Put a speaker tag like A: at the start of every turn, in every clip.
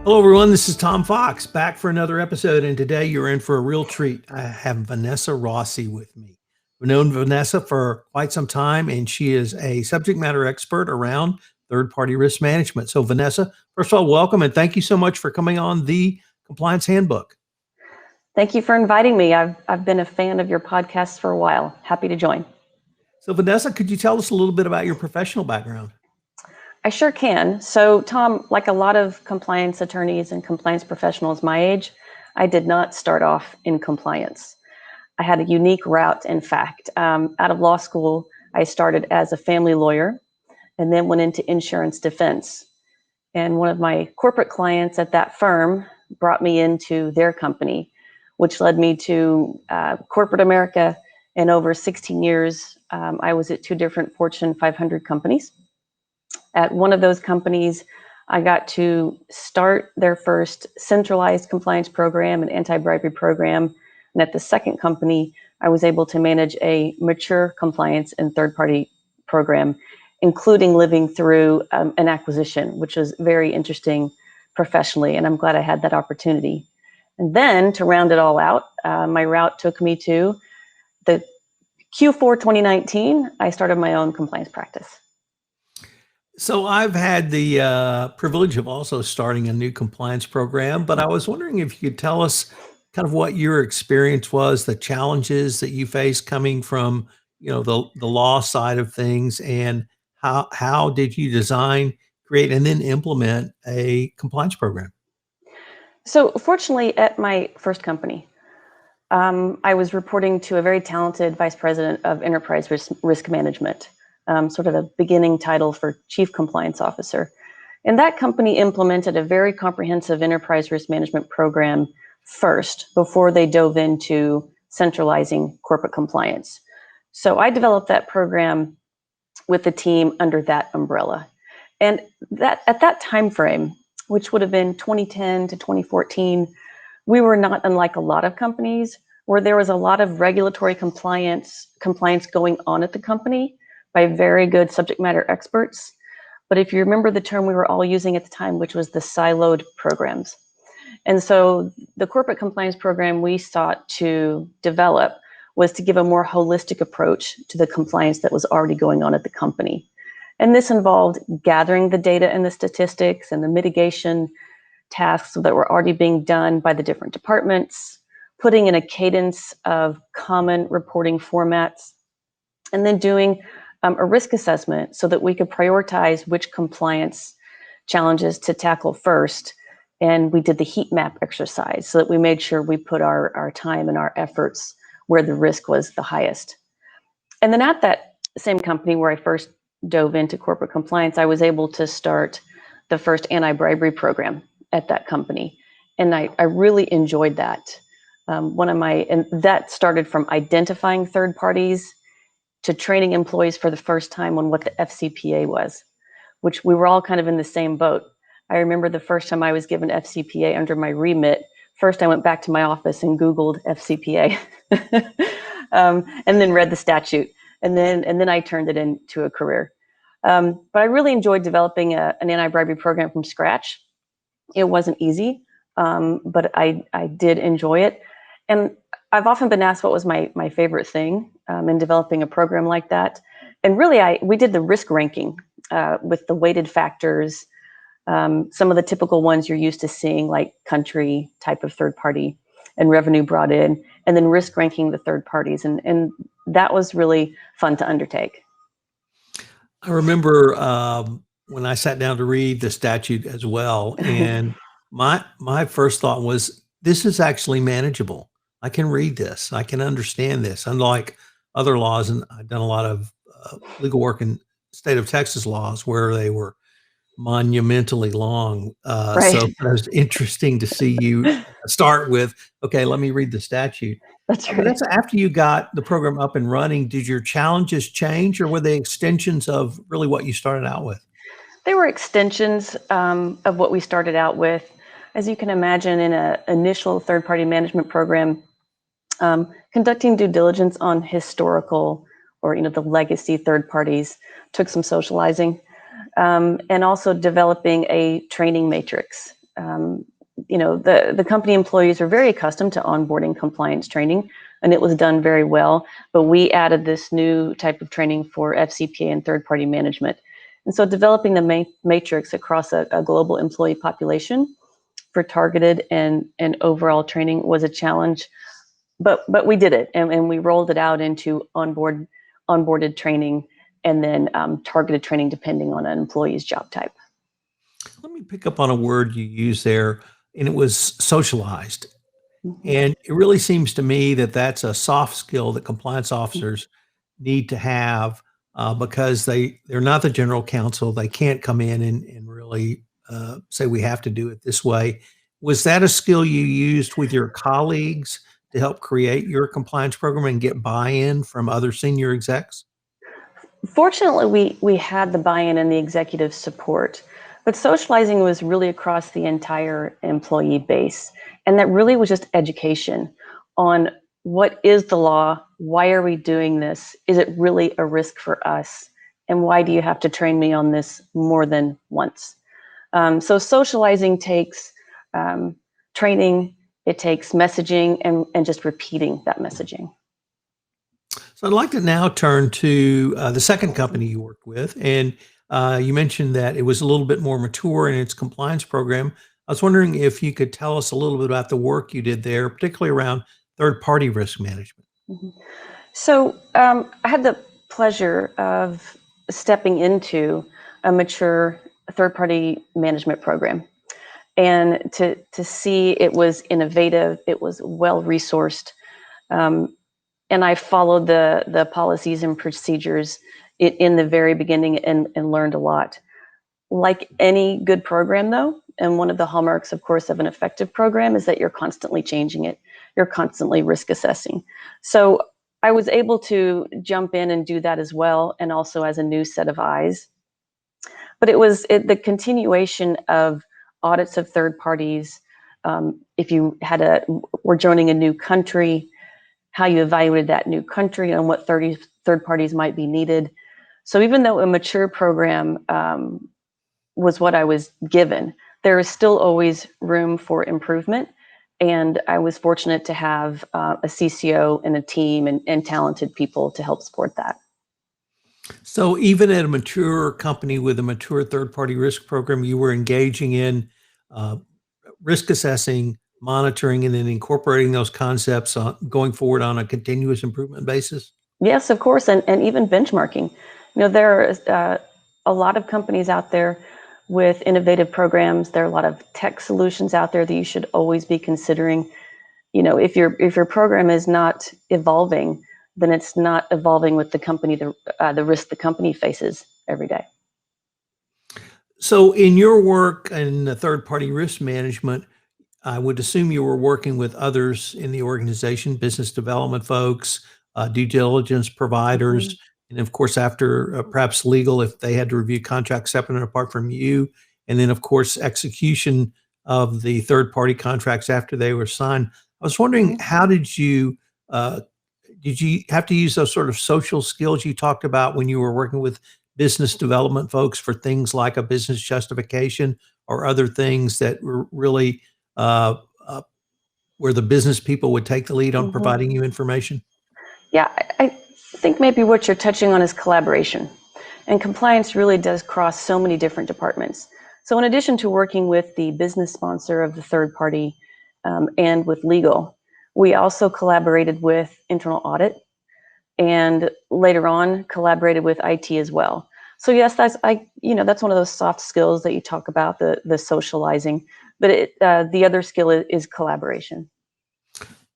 A: Hello, everyone. This is Tom Fox back for another episode. And today you're in for a real treat. I have Vanessa Rossi with me. We've known Vanessa for quite some time, and she is a subject matter expert around third party risk management. So, Vanessa, first of all, welcome and thank you so much for coming on the Compliance Handbook.
B: Thank you for inviting me. I've been a fan of your podcast for a while. Happy to join.
A: So, Vanessa, could you tell us a little bit about your professional background?
B: I sure can. So, Tom, like a lot of compliance attorneys and compliance professionals my age, I did not start off in compliance. I had a unique route, in fact. Out of law school, I started as a family lawyer and then went into insurance defense. And one of my corporate clients at that firm brought me into their company, which led me to corporate America. And over 16 years, I was at two different Fortune 500 companies. At one of those companies, I got to start their first centralized compliance program and anti-bribery program. And at the second company, I was able to manage a mature compliance and third-party program, including living through an acquisition, which was very interesting professionally. And I'm glad I had that opportunity. And then to round it all out, my route took me to the Q4 2019, I started my own compliance practice.
A: So I've had the privilege of also starting a new compliance program, but I was wondering if you could tell us kind of what your experience was, the challenges that you faced coming from, the law side of things, and how did you design, create, and then implement a compliance program?
B: So fortunately, at my first company, I was reporting to a very talented vice president of enterprise risk management, sort of a beginning title for chief compliance officer. And that company implemented a very comprehensive enterprise risk management program first before they dove into centralizing corporate compliance. So I developed that program with the team under that umbrella. And that at that time frame, which would have been 2010 to 2014, we were not unlike a lot of companies where there was a lot of regulatory compliance going on at the company by very good subject matter experts. But if you remember the term we were all using at the time, which was the siloed programs. And so the corporate compliance program we sought to develop was to give a more holistic approach to the compliance that was already going on at the company. And this involved gathering the data and the statistics and the mitigation tasks that were already being done by the different departments, putting in a cadence of common reporting formats, and then doing a risk assessment so that we could prioritize which compliance challenges to tackle first. And we did the heat map exercise so that we made sure we put our time and our efforts where the risk was the highest. And then at that same company where I first dove into corporate compliance, I was able to start the first anti-bribery program at that company. And I really enjoyed that. And that started from identifying third parties to training employees for the first time on what the FCPA was, which we were all kind of in the same boat. I remember the first time I was given FCPA under my remit, first I went back to my office and Googled FCPA and then read the statute. And then I turned it into a career. But I really enjoyed developing an anti-bribery program from scratch. It wasn't easy, but I did enjoy it. And I've often been asked what was my favorite thing in developing a program like that. And really, we did the risk ranking with the weighted factors, some of the typical ones you're used to seeing, like country, type of third party, and revenue brought in, and then risk ranking the third parties. And that was really fun to undertake.
A: I remember when I sat down to read the statute as well, and my first thought was, this is actually manageable. I can read this. I can understand this. Unlike other laws, and I've done a lot of legal work in state of Texas laws where they were monumentally long.
B: Right.
A: So it was interesting to see you start with, okay, let me read the statute.
B: That's right.
A: But that's after you got the program up and running. Did your challenges change, or were they extensions of really what you started out with?
B: They were extensions of what we started out with. As you can imagine, in an initial third-party management program, conducting due diligence on historical or the legacy third parties took some socializing, and also developing a training matrix The company employees are very accustomed to onboarding compliance training, and it was done very well. But we added this new type of training for FCPA and third-party management. And so developing the matrix across a global employee population for targeted and overall training was a challenge, but we did it, and we rolled it out into onboarded training and then targeted training depending on an employee's job type.
A: Let me pick up on a word you used there, and it was socialized.
B: Mhm.
A: And it really seems to me that that's a soft skill that compliance officers need to have because they're not the general counsel. They can't come in and really say we have to do it this way. Was that a skill you used with your colleagues to help create your compliance program and get buy-in from other senior execs?
B: Fortunately, we had the buy-in and the executive support, but socializing was really across the entire employee base. And that really was just education on what is the law? Why are we doing this? Is it really a risk for us? And why do you have to train me on this more than once? So socializing takes training, it takes messaging and just repeating that messaging.
A: So I'd like to now turn to the second company you worked with, and you mentioned that it was a little bit more mature in its compliance program. I was wondering if you could tell us a little bit about the work you did there, particularly around third-party risk management.
B: Mhm. So I had the pleasure of stepping into a mature third-party management program, and to see it was innovative, it was well resourced, um, and I followed the policies and procedures in the very beginning and learned a lot. Like any good program, though, and one of the hallmarks, of course, of an effective program is that you're constantly changing it. You're constantly risk assessing. So I was able to jump in and do that as well, and also as a new set of eyes. But it was the continuation of audits of third parties. If you were joining a new country, how you evaluated that new country and what third parties might be needed. So even though a mature program was what I was given, there is still always room for improvement. And I was fortunate to have a CCO and a team and talented people to help support that.
A: So even at a mature company with a mature third-party risk program, you were engaging in uh, risk assessing, monitoring, and then incorporating those concepts going forward on a continuous improvement basis.
B: Yes, of course, and even benchmarking. There are a lot of companies out there with innovative programs. There are a lot of tech solutions out there that you should always be considering. If your program is not evolving, then it's not evolving with the company, the risk the company faces every day.
A: So in your work in the third-party risk management, I would assume you were working with others in the organization, business development folks, due diligence
B: Mhm.
A: providers, and of course, after perhaps legal, if they had to review contracts separate and apart from you, and then of course, execution of the third-party contracts after they were signed. I was wondering,
B: Mhm.
A: how did you have to use those sort of social skills you talked about when you were working with business development folks for things like a business justification or other things that were really uh, uh, where the business people would take the lead on
B: Mhm.
A: providing you information?
B: Yeah, I think maybe what you're touching on is collaboration. And compliance really does cross so many different departments. So, in addition to working with the business sponsor of the third party and with legal, we also collaborated with internal audit and later on collaborated with IT as well. So yes, that's one of those soft skills that you talk about, the socializing. But the other skill is collaboration.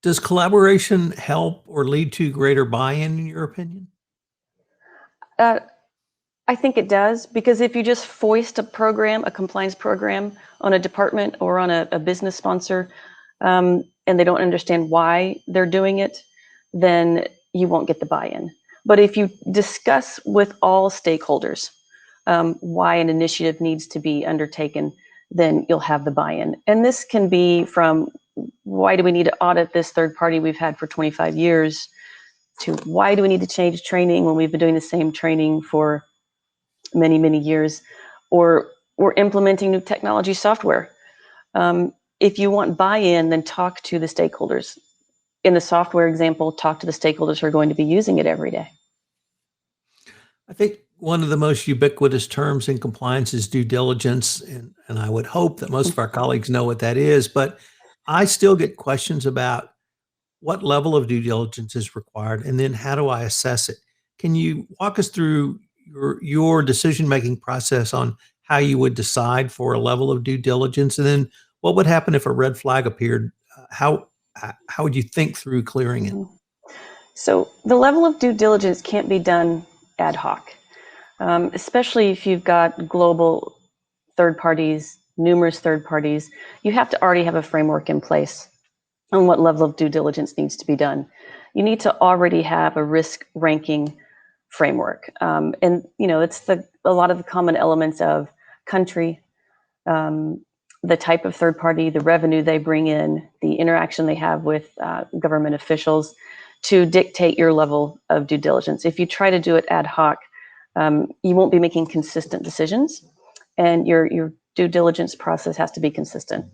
A: Does collaboration help or lead to greater buy-in, in your opinion?
B: Uh, I think it does, because if you just foist a compliance program on a department or on a business sponsor, and they don't understand why they're doing it, then you won't get the buy-in. But if you discuss with all stakeholders why an initiative needs to be undertaken, then you'll have the buy-in. And this can be from why do we need to audit this third party we've had for 25 years to why do we need to change training when we've been doing the same training for many, many years, or we're implementing new technology software. If you want buy-in, then talk to the stakeholders. In the software example, talk to the stakeholders who are going to be using it every day.
A: I think one of the most ubiquitous terms in compliance is due diligence, and I would hope that most of our colleagues know what that is, but I still get questions about what level of due diligence is required, and then how do I assess it? Can you walk us through your decision-making process on how you would decide for a level of due diligence? And then what would happen if a red flag appeared? How would you think through clearing it?
B: So the level of due diligence can't be done ad hoc, especially if you've got global third parties, numerous third parties. You have to already have a framework in place on what level of due diligence needs to be done. You need to already have a risk ranking framework. And, it's a lot of the common elements of country, the type of third party, the revenue they bring in, the interaction they have with government officials to dictate your level of due diligence. If you try to do it ad hoc, you won't be making consistent decisions, and your due diligence process has to be consistent.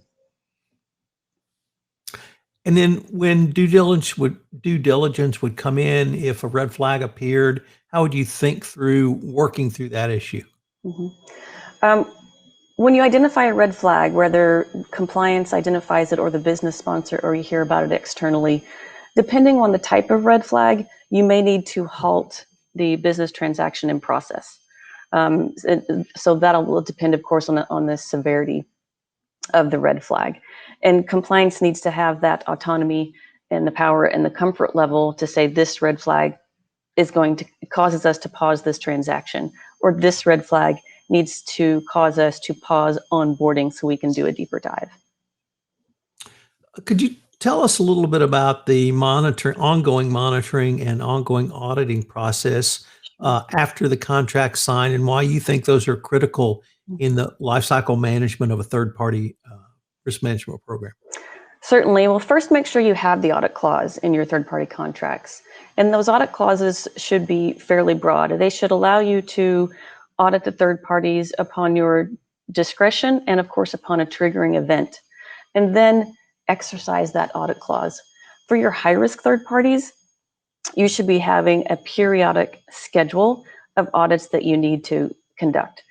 A: And then when due diligence would come in, if a red flag appeared, how would you think through working through that issue?
B: Mhm. Um, when you identify a red flag, whether compliance identifies it or the business sponsor or you hear about it externally, depending on the type of red flag, you may need to halt the business transaction in process. So will depend, of course, on the severity of the red flag. And compliance needs to have that autonomy and the power and the comfort level to say this red flag causes us to pause this transaction, or this red flag needs to cause us to pause onboarding so we can do a deeper dive.
A: Could you tell us a little bit about the ongoing monitoring and ongoing auditing process after the contract signed, and why you think those are critical in the lifecycle management of a third-party risk management program?
B: Certainly. Well, first, make sure you have the audit clause in your third-party contracts. And those audit clauses should be fairly broad. They should allow you to audit the third parties upon your discretion and, of course, upon a triggering event. And then exercise that audit clause. For your high-risk third parties, you should be having a periodic schedule of audits that you need to conduct.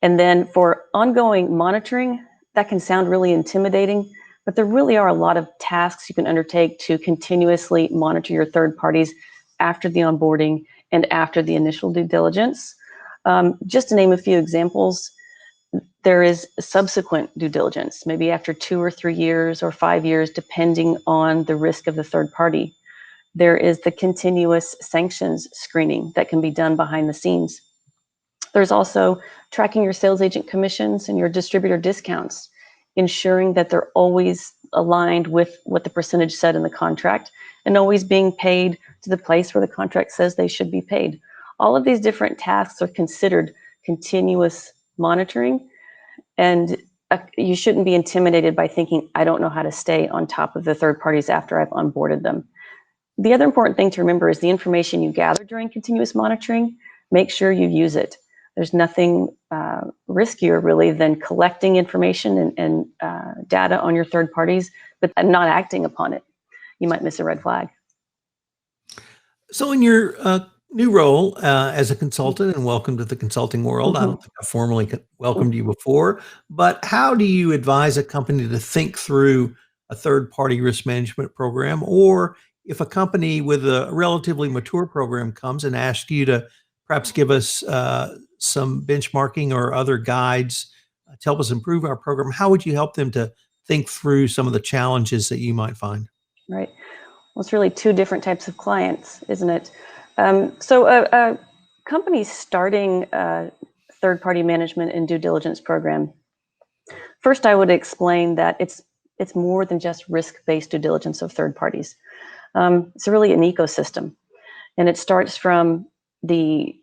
B: And then for ongoing monitoring, that can sound really intimidating, but there really are a lot of tasks you can undertake to continuously monitor your third parties after the onboarding and after the initial due diligence. Just to name a few examples, there is subsequent due diligence, maybe after 2 or 3 years or 5 years, depending on the risk of the third party. There is the continuous sanctions screening that can be done behind the scenes. There's also tracking your sales agent commissions and your distributor discounts, ensuring that they're always aligned with what the percentage said in the contract and always being paid to the place where the contract says they should be paid. All of these different tasks are considered continuous monitoring, and you shouldn't be intimidated by thinking, I don't know how to stay on top of the third parties after I've onboarded them. The other important thing to remember is the information you gather during continuous monitoring, make sure you use it. There's nothing riskier really than collecting information and data on your third parties, but not acting upon it. You might miss a red flag.
A: So in your new role as a consultant, and welcome to the consulting world. I don't think I formally welcomed you before, but how do you advise a company to think through a third-party risk management program? Or if a company with a relatively mature program comes and asks you to perhaps give us some benchmarking or other guides to help us improve our program, how would you help them to think through some of the challenges that you might find?
B: Right. Well, it's really two different types of clients, isn't it? So a company starting a third-party management and due diligence program, first I would explain that it's more than just risk-based due diligence of third parties. It's really an ecosystem, and it starts from the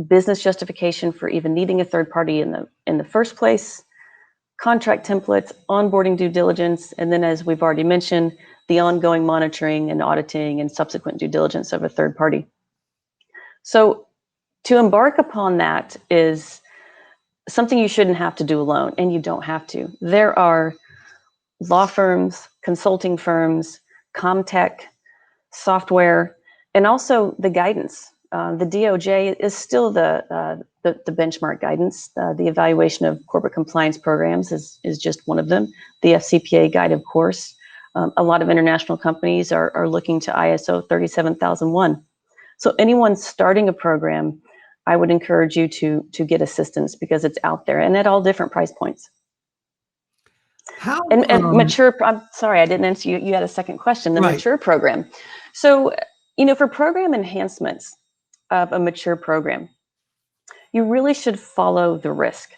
B: business justification for even needing a third party in the first place, contract templates, onboarding due diligence, and then, as we've already mentioned, the ongoing monitoring and auditing and subsequent due diligence of a third party. So to embark upon that is something you shouldn't have to do alone, and you don't have to. There are law firms, consulting firms, comtech, software, and also the guidance. The DOJ is still the benchmark guidance. The evaluation of corporate compliance programs is just one of them. The FCPA guide, of course. A lot of international companies are looking to ISO 37001. So anyone starting a program, I would encourage you to get assistance because it's out there and at all different price points.
A: How
B: And mature, I'm sorry, I didn't answer you. You had a second question, the
A: right.
B: mature program. So, for program enhancements of a mature program, you really should follow the risk.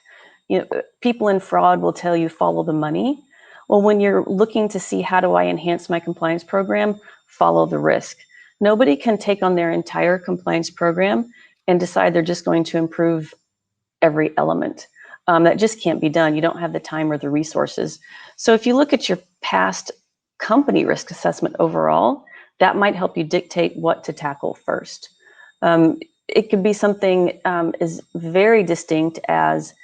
B: People in fraud will tell you follow the money. Well, when you're looking to see how do I enhance my compliance program, follow the risk. Nobody can take on their entire compliance program and decide they're just going to improve every element. That just can't be done. You don't have the time or the resources. So if you look at your past company risk assessment overall, that might help you dictate what to tackle first. It could be something as very distinct as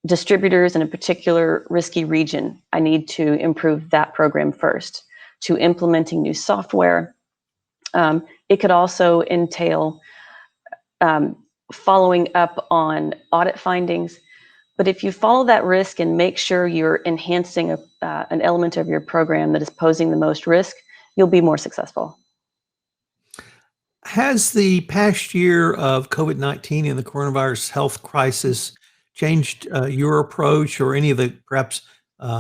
B: distributors in a particular risky region. I need to improve that program first, to implementing new software. It could also entail following up on audit findings. But if you follow that risk and make sure you're enhancing an element of your program that is posing the most risk, you'll be more successful.
A: Has the past year of COVID-19 and the coronavirus health crisis changed your approach or any of the perhaps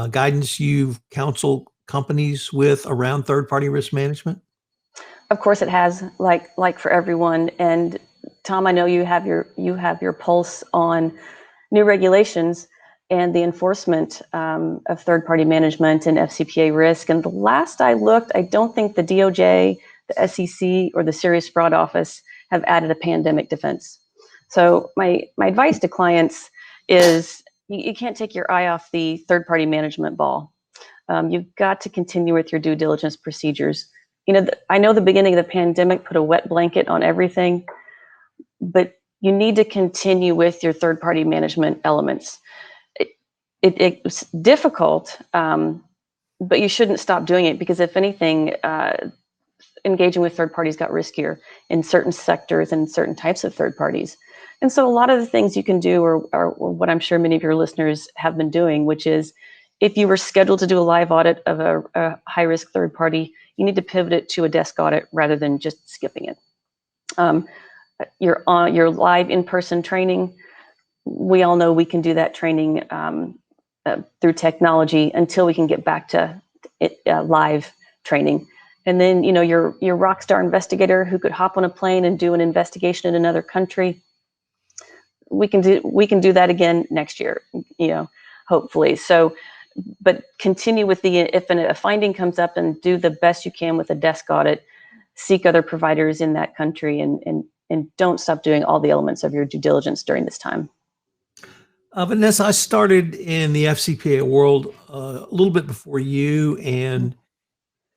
A: guidance you've counseled companies with around third-party risk management?
B: Of course, it has, like for everyone. And Tom, I know you have your pulse on new regulations and the enforcement of third-party management and FCPA risk. And the last I looked, I don't think the DOJ, the SEC, or the Serious Fraud Office have added a pandemic defense. So my advice to clients is you can't take your eye off the third-party management ball. You've got to continue with your due diligence procedures. I know the beginning of the pandemic put a wet blanket on everything, but you need to continue with your third-party management elements. It's difficult, but you shouldn't stop doing it because if anything, engaging with third parties got riskier in certain sectors and certain types of third parties. And so a lot of the things you can do are what I'm sure many of your listeners have been doing, which is if you were scheduled to do a live audit of a high-risk third party, you need to pivot it to a desk audit rather than just skipping it. Your live in-person training, we all know we can do that training through technology until we can get back to live training. And then, your rock star investigator who could hop on a plane and do an investigation in another country, we can do that again next year, hopefully. So, but continue with if a finding comes up, and do the best you can with a desk audit, seek other providers in that country, and don't stop doing all the elements of your due diligence during this time.
A: Vanessa, I started in the FCPA world a little bit before you, and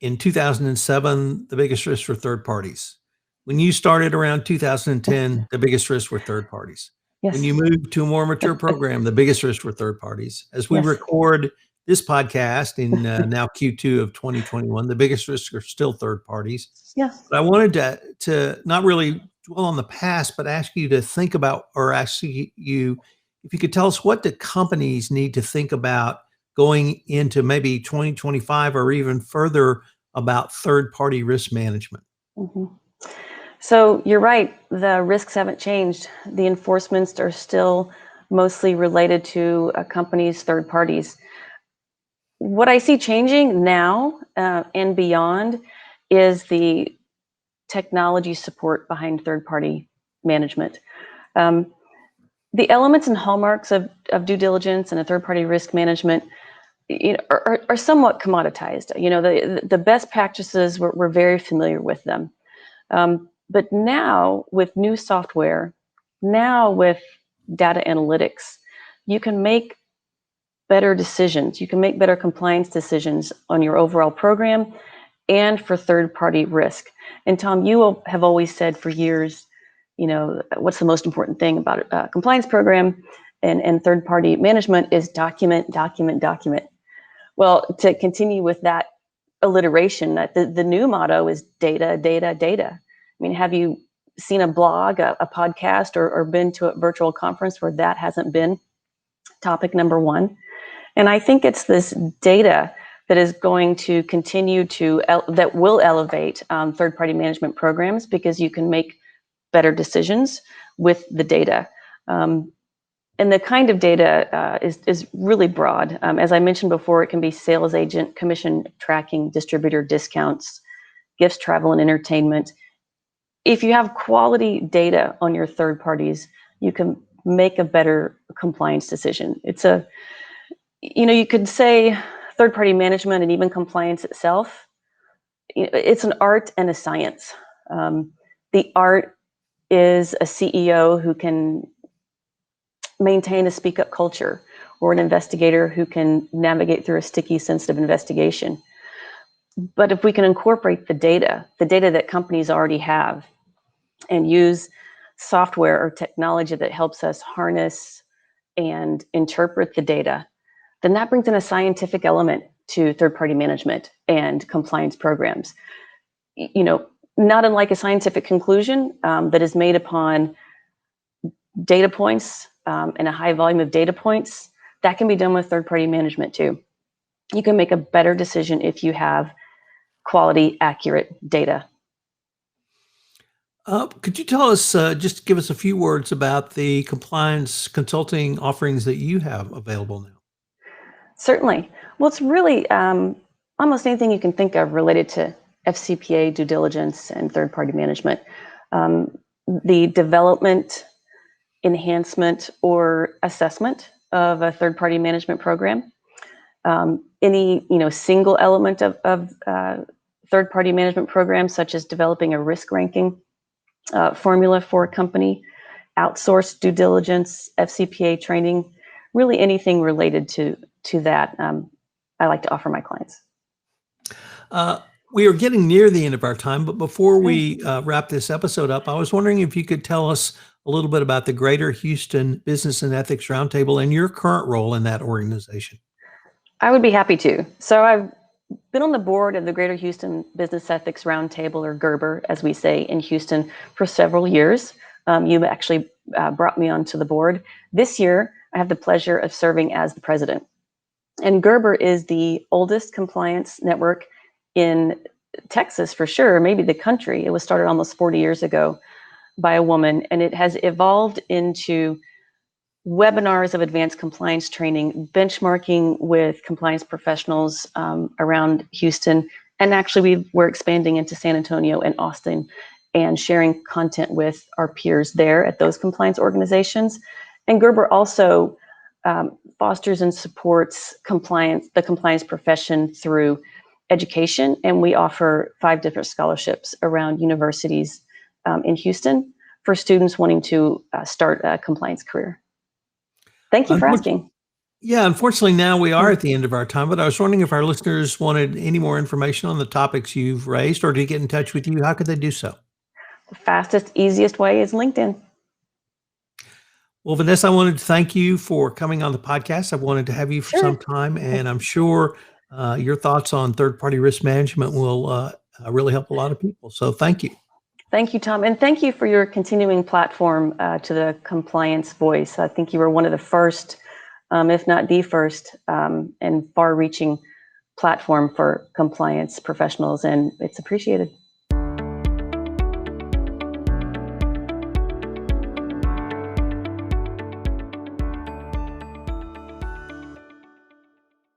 A: in 2007, the biggest risks were third parties. When you started around 2010, the biggest risks were third parties.
B: Yes.
A: When you moved to a more mature program, the biggest risks were third parties. As we
B: Yes.
A: record this podcast in now Q2 of 2021, the biggest risks are still third parties.
B: Yeah.
A: But I wanted to not really dwell on the past, but ask you to think about, or ask you if you could tell us what do companies need to think about going into maybe 2025 or even further about third-party risk management.
B: Mm-hmm. So you're right, the risks haven't changed. The enforcements are still mostly related to a company's third parties. What I see changing now and beyond is the technology support behind third-party management. The elements and hallmarks of due diligence and a third-party risk management are somewhat commoditized. The best practices, we're very familiar with them. But now with new software, now with data analytics, you can make better decisions. You can make better compliance decisions on your overall program and for third-party risk. And Tom, you have always said for years, what's the most important thing about a compliance program? and third-party management is document, document, document. Well, to continue with that alliteration, that the new motto is data, data, data. I mean, have you seen a blog, a podcast, or been to a virtual conference where that hasn't been topic number one? And I think it's this data that is going to continue that will elevate third-party management programs, because you can make better decisions with the data. And the kind of data is really broad. As I mentioned before, it can be sales agent, commission tracking, distributor discounts, gifts, travel, and entertainment. If you have quality data on your third parties, you can make a better compliance decision. You could say third-party management and even compliance itself, it's an art and a science. The art is a CEO who can maintain a speak-up culture, or an investigator who can navigate through a sticky, sensitive investigation. But if we can incorporate the data that companies already have, and use software or technology that helps us harness and interpret the data, then that brings in a scientific element to third-party management and compliance programs. Not unlike a scientific conclusion that is made upon data points and a high volume of data points, that can be done with third-party management too. You can make a better decision if you have quality, accurate data.
A: Could you tell us, just give us a few words about the compliance consulting offerings that you have available now?
B: Certainly. Well, it's really almost anything you can think of related to FCPA due diligence and third-party management. The development, enhancement, or assessment of a third-party management program. Any single element of third-party management programs, such as developing a risk ranking formula for a company, outsourced due diligence, FCPA training, really anything related to that, I like to offer my clients.
A: We are getting near the end of our time, but before we wrap this episode up, I was wondering if you could tell us a little bit about the Greater Houston Business and Ethics Roundtable and your current role in that organization.
B: I would be happy to. So I've been on the board of the Greater Houston Business Ethics Roundtable, or GERBR, as we say in Houston, for several years. You actually brought me onto the board. This year, I have the pleasure of serving as the president. And GERBR is the oldest compliance network in Texas, for sure, maybe the country. It was started almost 40 years ago by a woman, and it has evolved into webinars of advanced compliance training, benchmarking with compliance professionals around Houston. And actually, we're expanding into San Antonio and Austin and sharing content with our peers there at those compliance organizations. And GERBR also fosters and supports the compliance profession through education. And we offer 5 different scholarships around universities in Houston for students wanting to start a compliance career. Thank you for asking.
A: Yeah, unfortunately, now we are at the end of our time, but I was wondering if our listeners wanted any more information on the topics you've raised, or to get in touch with you, how could they do so?
B: The fastest, easiest way is LinkedIn.
A: Well, Vanessa, I wanted to thank you for coming on the podcast. I've wanted to have you for some time, and I'm sure your thoughts on third-party risk management will really help a lot of people. So thank you.
B: Thank you, Tom. And thank you for your continuing platform to the compliance voice. I think you were one of the first, if not the first, and far-reaching platform for compliance professionals, and it's appreciated.